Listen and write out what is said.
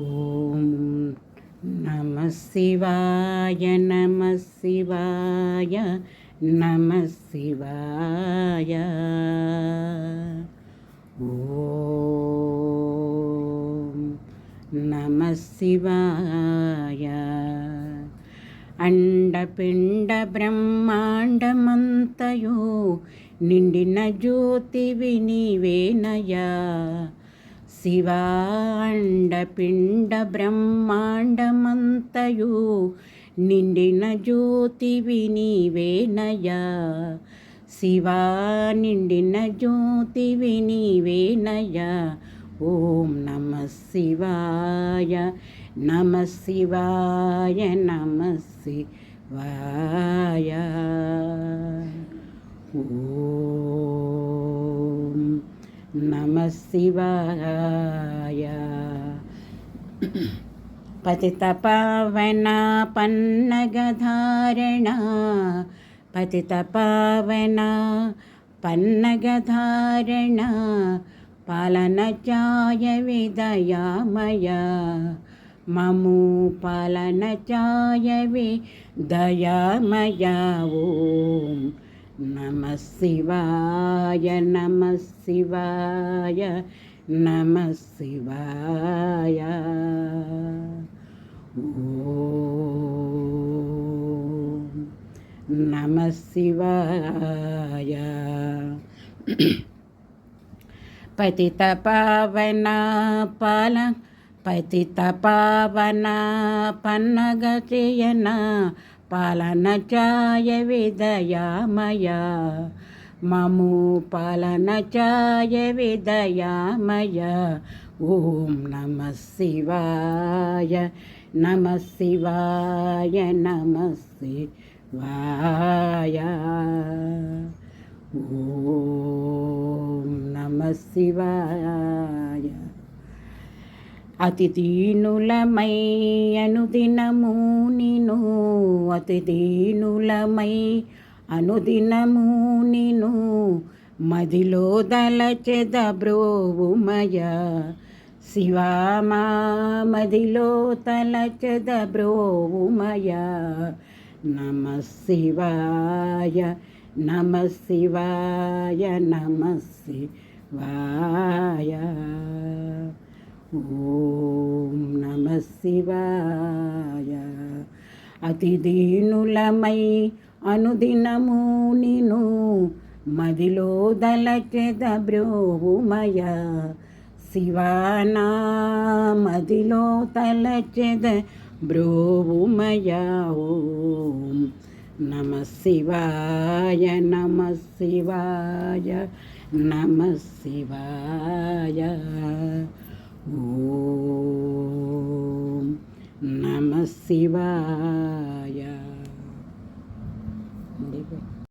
ఓం నమ శివాయ నమ శివాయ నమ శివాయ. ఓం నమ శివాయ. అండపిండ బ్రహ్మాండమంతయు నిండిన జ్యోతివి నీవేనయా శివా. అండపిండ బ్రహ్మాండమంతయు నిండిన జ్యోతివి నీవేనయా శివా. నిండిన జ్యోతివి నీవేనయా. ఓం నమ శివాయ నమ శివాయ నమ శివాయ. ఓం నమ శివాయ. పతిత పావన పన్నగధారణ పతిత పావన పన్నగధారణ పాలన చాయ విదయామయ మము పాలన చాయ విదయామయ. ఓం నమ శివాయ నమ శివాయ నమ శివాయ. ఓం నమ శివాయ. పతిత పావన పతిత పావన పన్నగచయన పాలన చాయ విదయామయ మము పాలన చాయ విదయామయ. ఓం నమ శివాయ నమ శివాయ నమ శివాయ. ఓం నమ శివాయ. అతి దీనులమై అనుదినము నిను అతి దీనులమై అనుదినము నిను మదిలో దలచెద బ్రోవుమయ శివా. మా మదిలో తలచెద బ్రోవుమయ. నమ శివాయ నమ శివాయ నమ శివాయ. ఓం నమ శివాయ. అతి దీనులమై అనుదినము నిను మదిలో దలచెద బ్రోవుమయ శివానా. మదిలో తలచెద బ్రోవుమయ. ఓం నమ శివాయ నమ శివాయ నమ శివాయ. ఓం నమ శివాయ.